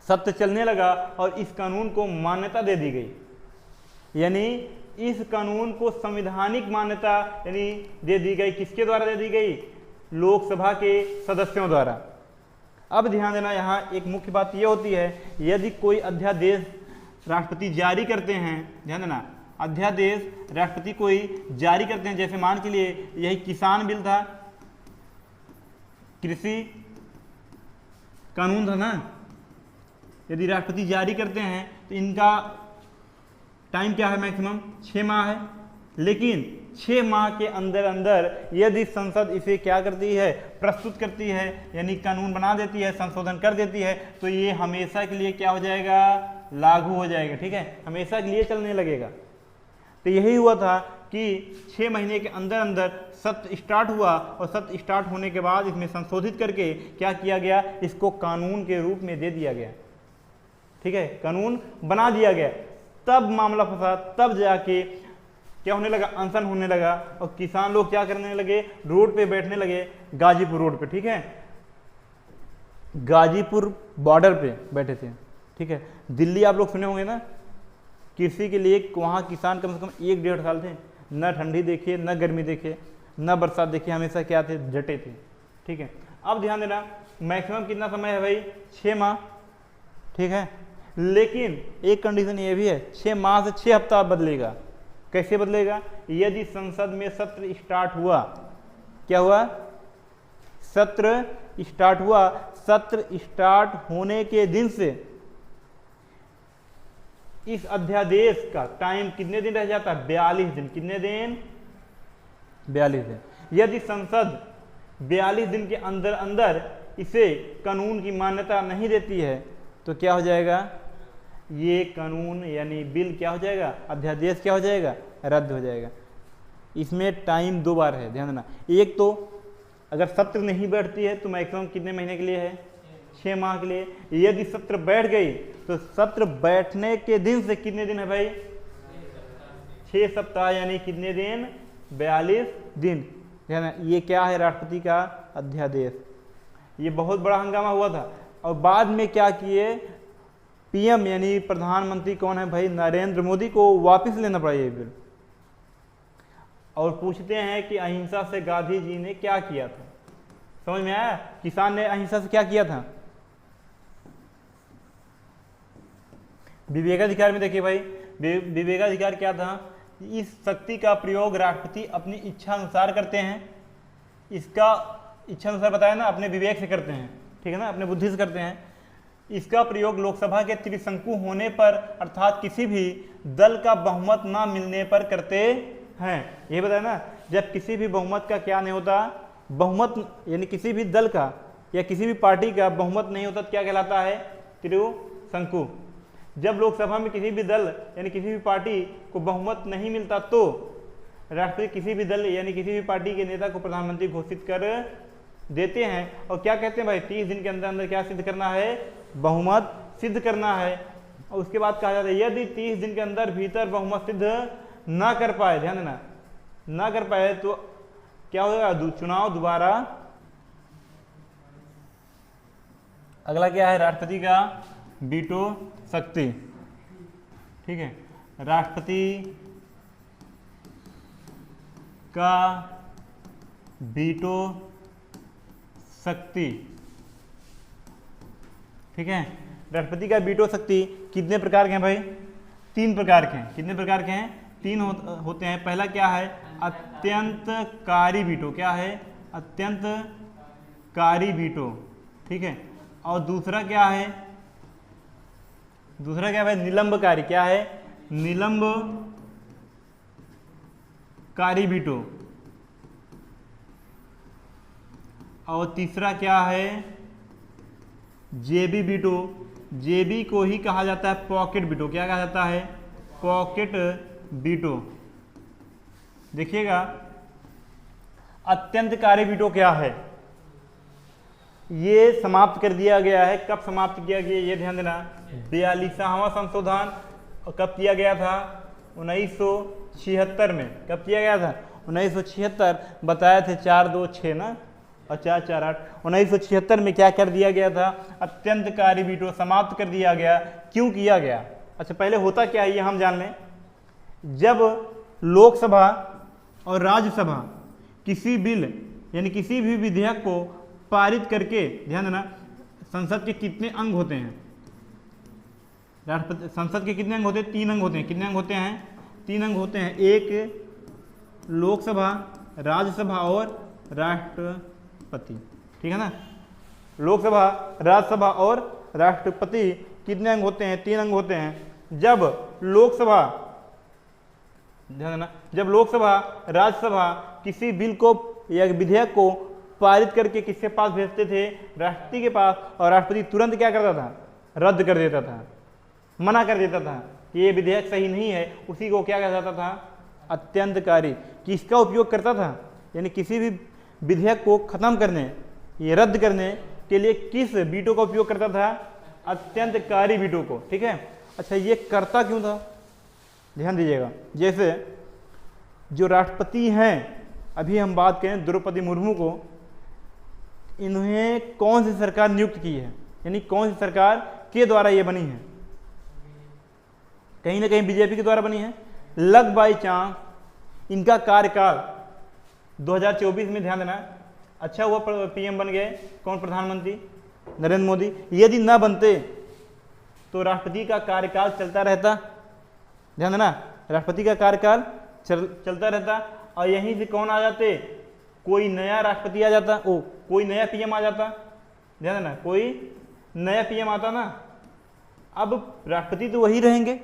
सत्र चलने लगा और इस कानून को मान्यता दे दी गई। यानी इस कानून को संवैधानिक मान्यता यानी दे दी गई। किसके द्वारा दे दी गई, लोकसभा के सदस्यों द्वारा। अब ध्यान देना, यहाँ एक मुख्य बात यह होती है, यदि कोई अध्यादेश राष्ट्रपति जारी करते हैं, ध्यान देना, अध्यादेश राष्ट्रपति कोई जारी करते हैं, जैसे मान के लिए यही किसान बिल था, कृषि कानून था ना, यदि राष्ट्रपति जारी करते हैं तो इनका टाइम क्या है, मैक्सिमम 6 माह है। लेकिन 6 माह के अंदर अंदर यदि संसद इसे क्या करती है, प्रस्तुत करती है, यानी कानून बना देती है, संशोधन कर देती है, तो ये हमेशा के लिए क्या हो जाएगा, लागू हो जाएगा, ठीक है, हमेशा के लिए चलने लगेगा। तो यही हुआ था कि 6 महीने के अंदर अंदर सत्र स्टार्ट हुआ और सत्र स्टार्ट होने के बाद इसमें संशोधित करके क्या किया गया, इसको कानून के रूप में दे दिया गया, ठीक है, कानून बना दिया गया। तब मामला फंसा, तब जाके क्या होने लगा, अनशन होने लगा, और किसान लोग क्या करने लगे, रोड पे बैठने लगे, गाजीपुर रोड पे, ठीक है, गाजीपुर बॉर्डर पे बैठे थे, ठीक है। दिल्ली आप लोग सुने होंगे ना, कृषि के लिए वहाँ किसान कम से कम 1-1.5 साल थे, न ठंडी देखे न गर्मी देखे न बरसात देखे, हमेशा क्या थे, जटे थे, ठीक है। अब ध्यान देना, मैक्सिमम कितना समय है भाई, 6 माह, ठीक है। लेकिन एक कंडीशन ये भी है, 6 माह से 6 हफ्ता बदलेगा। कैसे बदलेगा, यदि संसद में सत्र स्टार्ट हुआ, क्या हुआ, सत्र स्टार्ट हुआ, सत्र स्टार्ट होने के दिन से इस अध्यादेश का टाइम कितने दिन रह जाता है, 42 दिन। कितने दिन, 42 दिन। यदि संसद 42 दिन के अंदर अंदर इसे कानून की मान्यता नहीं देती है तो क्या हो जाएगा, ये कानून यानी बिल क्या हो जाएगा, अध्यादेश क्या हो जाएगा, रद्द हो जाएगा। इसमें टाइम 2 बार है, ध्यान देना। एक तो अगर सत्र नहीं बैठती है तो मैक्सिमम कितने महीने के लिए है, 6 माह के लिए। यदि सत्र बैठ गई तो सत्र बैठने के दिन से कितने दिन है भाई, 6 सप्ताह, यानी कितने दिन, 42 दिन। ध्यान, ये क्या है, राष्ट्रपति का अध्यादेश। ये बहुत बड़ा हंगामा हुआ था, और बाद में क्या किए, पीएम यानी प्रधानमंत्री कौन है भाई, नरेंद्र मोदी को वापस लेना पड़ा ये बिल। और पूछते हैं कि अहिंसा से गांधी जी ने क्या किया था, समझ में आया, किसान ने अहिंसा से क्या किया था। विवेकाधिकार में देखिए भाई, विवेकाधिकार क्या था, इस शक्ति का प्रयोग राष्ट्रपति अपनी इच्छा अनुसार करते हैं। इसका इच्छा अनुसार बताया ना, अपने विवेक से करते हैं, ठीक है ना, अपने बुद्धि से करते हैं। इसका प्रयोग लोकसभा के त्रिशंकु होने पर, अर्थात किसी भी दल का बहुमत ना मिलने पर करते हैं। ये बताया ना, जब किसी भी बहुमत का क्या नहीं होता, बहुमत यानी किसी भी दल का या किसी भी पार्टी का बहुमत नहीं होता तो क्या कहलाता है, त्रिशंकु। जब लोकसभा में किसी भी दल यानी किसी भी पार्टी को बहुमत नहीं मिलता तो राष्ट्रपति किसी भी दल यानी किसी भी पार्टी के नेता को प्रधानमंत्री घोषित कर देते हैं। और क्या कहते हैं भाई, 30 दिन के अंदर अंदर क्या सिद्ध करना है, बहुमत सिद्ध करना है। और उसके बाद कहा जाता है यदि 30 दिन के अंदर भीतर बहुमत सिद्ध ना कर पाए, ध्यान देना, ना कर पाए तो क्या होगा, चुनाव दोबारा। अगला क्या है, राष्ट्रपति का वीटो शक्ति, ठीक है। राष्ट्रपति का वीटो शक्ति, ठीक है। राष्ट्रपति का वीटो शक्ति कितने प्रकार के हैं भाई, 3 प्रकार के हैं। कितने प्रकार के हैं, 3 होते हैं। पहला क्या है, अत्यंतकारी वीटो, क्या है, अत्यंतकारी वीटो, ठीक है। और दूसरा क्या है, भाई, निलंबकारी, क्या है, निलंबकारी वीटो। और तीसरा क्या है, जेबी वीटो। जेबी को ही कहा जाता है पॉकेट वीटो। क्या कहा जाता है, पॉकेट वीटो। देखिएगा, अत्यंतकारी वीटो क्या है, ये समाप्त कर दिया गया है। कब समाप्त किया गया, ये ध्यान देना, 42वां संशोधन कब किया गया था, 1976 में। कब किया गया था, 1976। बताया थे 426 ना, और 448। 1976 में क्या कर दिया गया था, अत्यंतकारी वीटो समाप्त कर दिया गया। क्यों किया गया, अच्छा पहले होता क्या है ये हम जान लें। जब लोकसभा और राज्यसभा किसी बिल यानी किसी भी विधेयक को पारित करके, ध्यान देना, संसद के कितने अंग होते हैं, राष्ट्रपति संसद के कितने अंग होते हैं, 3 अंग होते हैं। कितने अंग होते हैं, 3 अंग होते हैं। एक लोकसभा, राज्यसभा और राष्ट्रपति, ठीक है ना। लोकसभा, राज्यसभा और राष्ट्रपति कितने अंग होते हैं, 3 अंग होते हैं। जब लोकसभा, ध्यान देना, जब लोकसभा, राज्यसभा किसी बिल को या विधेयक को पारित करके किसके पास भेजते थे, राष्ट्रपति के पास, और राष्ट्रपति तुरंत क्या करता था, रद्द कर देता था, मना कर देता था कि ये विधेयक सही नहीं है। उसी को क्या कहा जाता था, अत्यंतकारी। किसका उपयोग करता था, यानी किसी भी विधेयक को खत्म करने, ये रद्द करने के लिए किस वीटो का उपयोग करता था, अत्यंतकारी वीटो को, ठीक है। अच्छा, ये करता क्यों था, ध्यान दीजिएगा। जैसे जो राष्ट्रपति हैं, अभी हम बात करें द्रौपदी मुर्मू को, इन्हें कौन सी सरकार नियुक्त की है, यानी कौन सी सरकार के द्वारा ये बनी है? कहीं ना कहीं बीजेपी के द्वारा बनी है। लग बाई चांस इनका कार्यकाल 2024 में, ध्यान देना, अच्छा हुआ पीएम बन गए, कौन? प्रधानमंत्री नरेंद्र मोदी। यदि ना बनते तो राष्ट्रपति का कार्यकाल चलता रहता, ध्यान देना, राष्ट्रपति का कार्यकाल चलता रहता, और यहीं से कौन आ जाते? कोई नया राष्ट्रपति आ जाता, कोई नया पीएम आ जाता, ध्यान देना, कोई नया पीएम आता ना। अब राष्ट्रपति तो वही रहेंगे,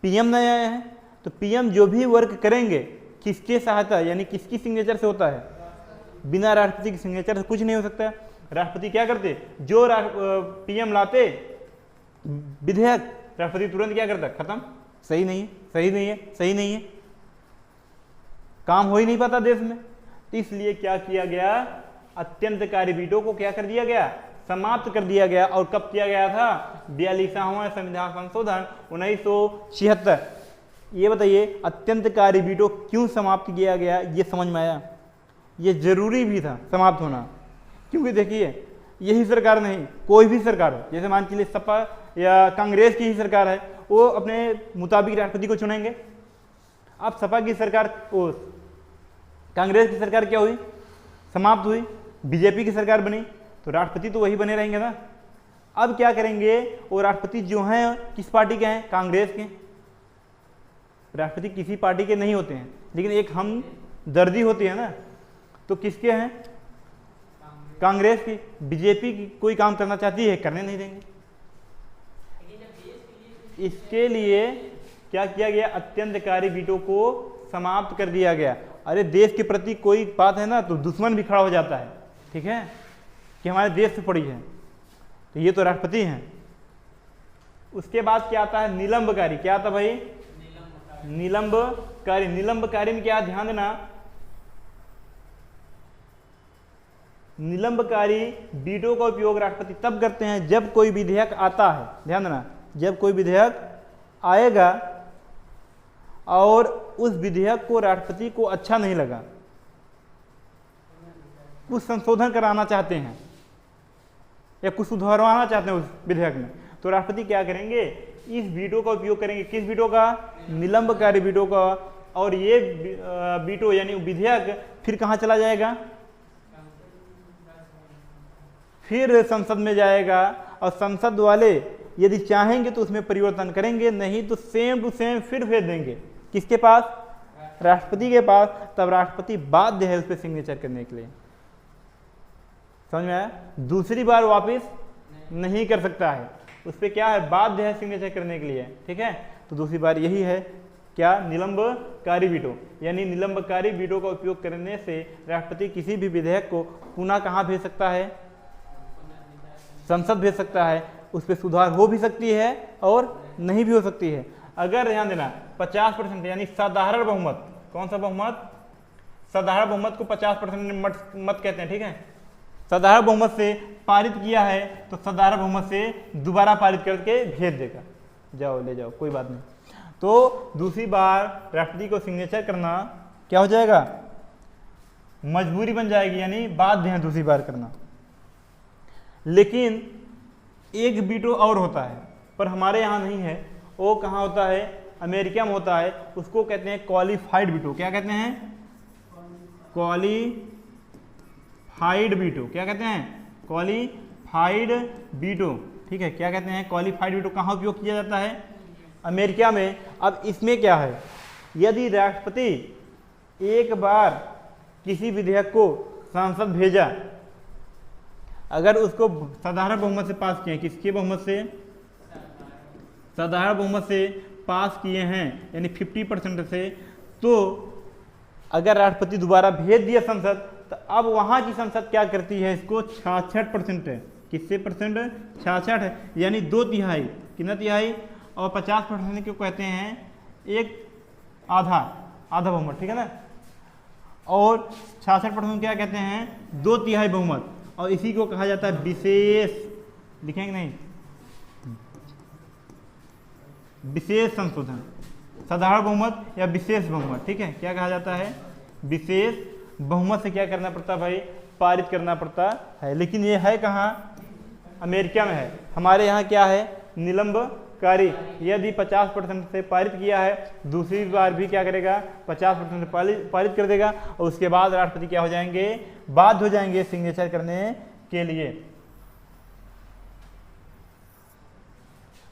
पीएम नए आए हैं, तो पीएम जो भी वर्क करेंगे किसके सहायता, यानी किसकी सिग्नेचर से होता है? बिना राष्ट्रपति की सिग्नेचर से कुछ नहीं हो सकता। राष्ट्रपति क्या करते? जो पीएम लाते विधेयक, राष्ट्रपति तुरंत क्या करता? खत्म। सही नहीं है, सही नहीं है, सही नहीं है, काम हो ही नहीं पाता देश में। तो इसलिए क्या किया गया? अत्यंतकारी वीटो को क्या कर दिया गया? समाप्त कर दिया गया। और कब किया गया था? 42वां संविधान संशोधन 1976। ये बताइए, अत्यंतकारी वीटो क्यों समाप्त किया गया? ये समझ में आया? ये जरूरी भी था समाप्त होना, क्योंकि देखिए यही सरकार नहीं, कोई भी सरकार हो, जैसे मान चलिए सपा या कांग्रेस की ही सरकार है, वो अपने मुताबिक राष्ट्रपति को चुनेंगे। अब सपा की सरकार, कांग्रेस की सरकार क्या हुई? समाप्त हुई। बीजेपी की सरकार बनी, तो राष्ट्रपति तो वही बने रहेंगे ना। अब क्या करेंगे? वो राष्ट्रपति जो हैं किस पार्टी के हैं? कांग्रेस के। राष्ट्रपति किसी पार्टी के नहीं होते हैं, लेकिन एक हम दर्दी होती है ना, तो किसके हैं? कांग्रेस की। बीजेपी की कोई काम करना चाहती है, करने नहीं देंगे। इसके लिए क्या किया गया? अत्यंतकारी वीटो को समाप्त कर दिया गया। अरे देश के प्रति कोई बात है ना, तो दुश्मन भी खड़ा हो जाता है, ठीक है, कि हमारे देश से पड़ी है, तो ये तो राष्ट्रपति हैं। उसके बाद क्या आता है? निलंबकारी। क्या आता भाई? निलंबकारी। निलंबकारी में क्या? ध्यान देना, निलंबकारी वीटो का उपयोग राष्ट्रपति तब करते हैं जब कोई विधेयक आता है, ध्यान देना, जब कोई विधेयक आएगा और उस विधेयक को राष्ट्रपति को अच्छा नहीं लगा, कुछ संशोधन कराना चाहते हैं या कुछ सुधारवाना चाहते हैं उस विधेयक में, तो राष्ट्रपति क्या करेंगे? इस वीटो का उपयोग करेंगे। किस वीटो का? निलंबकारी वीटो का। और ये वीटो यानी विधेयक फिर कहाँ चला जाएगा? फिर संसद में जाएगा, और संसद वाले यदि चाहेंगे तो उसमें परिवर्तन करेंगे, नहीं तो सेम टू सेम फिर भेज देंगे। किसके पास? राष्ट्रपति के पास। तब राष्ट्रपति बाध्य है उस पर सिग्नेचर करने के लिए। समझ में आया? दूसरी बार वापस नहीं कर सकता है, उस पर क्या है? बाध्य है सिग्नेचर करने के लिए, ठीक है। तो दूसरी बार यही है क्या? निलंबकारी वीटो। यानी निलंबकारी वीटो का उपयोग करने से राष्ट्रपति किसी भी विधेयक को पुनः कहाँ भेज सकता है? संसद भेज सकता है। उस पर सुधार हो भी सकती है और नहीं भी हो सकती है। अगर ध्यान देना 50% यानी साधारण बहुमत, कौन सा बहुमत? साधारण बहुमत को 50% मत कहते हैं, ठीक है। साधारण बहुमत से पारित किया है तो साधारण बहुमत से दोबारा पारित करके भेज देगा, जाओ ले जाओ, कोई बात नहीं। तो दूसरी बार राष्ट्रपति को सिग्नेचर करना क्या हो जाएगा? मजबूरी बन जाएगी, यानी बाध्य है दूसरी बार करना। लेकिन एक वीटो और होता है, पर हमारे यहाँ नहीं है। वो कहाँ होता है? अमेरिका में होता है। उसको कहते हैं क्वालिफाइड वीटो। क्या कहते हैं? Qualified veto. क्या कहते हैं? क्वालिफाइड वीटो, ठीक है। क्या कहते हैं? Qualified veto. कहाँ उपयोग किया जाता है? अमेरिका में। अब इसमें क्या है? यदि राष्ट्रपति एक बार किसी विधेयक को संसद भेजा, अगर उसको साधारण बहुमत से पास किए, किसके बहुमत से? साधारण बहुमत से पास किए हैं, यानी 50% से, तो अगर राष्ट्रपति दोबारा भेज दिया संसद, तो अब वहां की संसद क्या करती है? इसको 66% है। किससे परसेंट? 66 है, यानी 2/3। कितना तिहाई? और 50% क्यों कहते हैं? एक आधा बहुमत, ठीक है ना। और 66% क्या कहते हैं? 2/3 बहुमत। और इसी को कहा जाता है विशेष, लिखेंगे नहीं, विशेष संशोधन। साधारण बहुमत या विशेष बहुमत, ठीक है, क्या कहा जाता है, विशेष बहुमत से क्या करना पड़ता भाई, पारित करना पड़ता है। लेकिन ये है कहाँ, अमेरिका में है। हमारे यहाँ क्या है, निलंबकारी, यदि 50% से पारित किया है, दूसरी बार भी क्या करेगा, 50% से पारित कर देगा, और उसके बाद राष्ट्रपति क्या हो जाएंगे, बाध्य हो जाएंगे सिग्नेचर करने के लिए।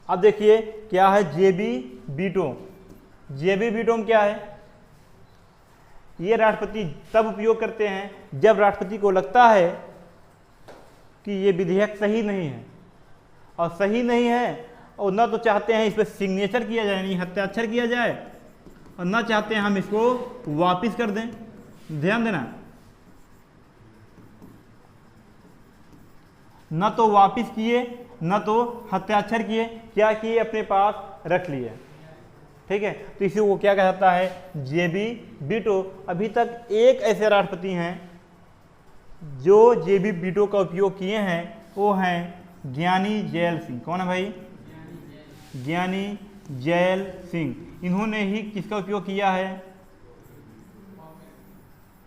अब देखिए क्या है जेबी वीटो। जेबी वीटो में क्या है, ये राष्ट्रपति तब उपयोग करते हैं जब राष्ट्रपति को लगता है कि ये विधेयक सही नहीं है, और सही नहीं है और ना तो चाहते हैं इस पर सिग्नेचर किया जाए, यानी हस्ताक्षर किया जाए, और ना चाहते हैं हम इसको वापस कर दें। ध्यान देना, न तो वापस किए न तो हस्ताक्षर किए, क्या किए, अपने पास रख लिए, ठीक है। तो इसी को क्या कहता है, जेबी वीटो। अभी तक एक ऐसे राष्ट्रपति हैं जो जेबी वीटो का उपयोग किए हैं, वो हैं ज्ञानी जैल सिंह। कौन है भाई, ज्ञानी जैल सिंह। इन्होंने ही किसका उपयोग किया है,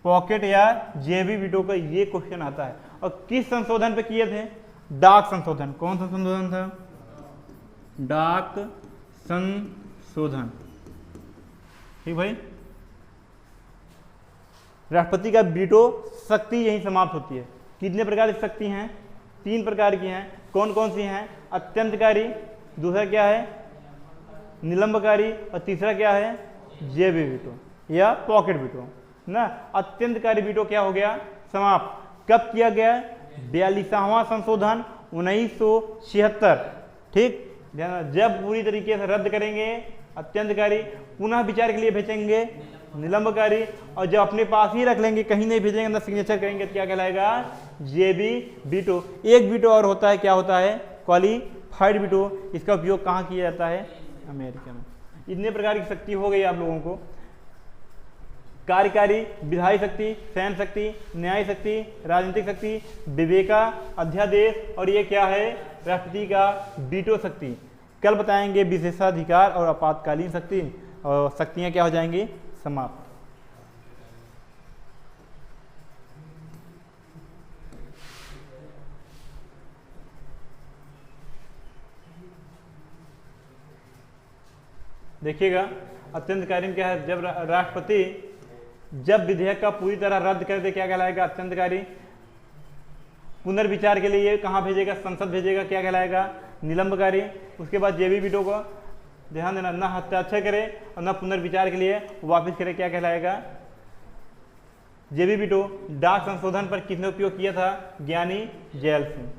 पॉकेट या जेबी वीटो का, ये क्वेश्चन आता है। और किस संशोधन पे किए थे, डाक संशोधन। कौन सा संशोधन था, डाक संशोधन, ठीक भाई। राष्ट्रपति का वीटो शक्ति यही समाप्त होती है। कितने प्रकार की शक्ति हैं, 3 प्रकार की हैं। कौन कौन सी हैं, अत्यंतकारी, दूसरा क्या है निलंबकारी, और तीसरा क्या है जेबी वीटो या पॉकेट वीटो ना। अत्यंतकारी वीटो क्या हो गया, समाप्त। कब किया गया, 42वां संशोधन 1976, ठीक। जब पूरी तरीके से रद्द करेंगे अत्यंतकारी, पुनः विचार के लिए भेजेंगे निलंबकारी, और जब अपने पास ही रख लेंगे, कहीं नहीं भेजेंगे, अंदर सिग्नेचर करेंगे, तो क्या कहलाएगा, जेबी वीटो। एक वीटो और होता है, क्या होता है, क्वालिफाइड वीटो। इसका उपयोग कहाँ किया जाता है, अमेरिका में। इतने प्रकार की शक्ति हो गई आप लोगों को, कार्यकारी, विधायी शक्ति, सैन्य शक्ति, न्याय शक्ति, राजनीतिक शक्ति, विवेका, अध्यादेश, और ये क्या है, राष्ट्रपति का वीटो शक्ति। कल बताएंगे विशेषाधिकार और आपातकालीन शक्ति, और शक्तियां क्या हो जाएंगी, समाप्त। देखिएगा अत्यंतकारी क्या है, जब राष्ट्रपति जब विधेयक का पूरी तरह रद्द कर दे, क्या कहलाएगा, अत्यंतकारी। पुनर्विचार के लिए कहाँ भेजेगा, संसद भेजेगा, क्या कहलाएगा, निलंबकारी। उसके बाद जेबी वीटो को ध्यान देना, न हस्ताक्षर करे और न पुनर्विचार के लिए वापस करे, क्या कहलाएगा, जेबी वीटो। डाक संशोधन पर किसने उपयोग किया था, ज्ञानी जैल सिंह।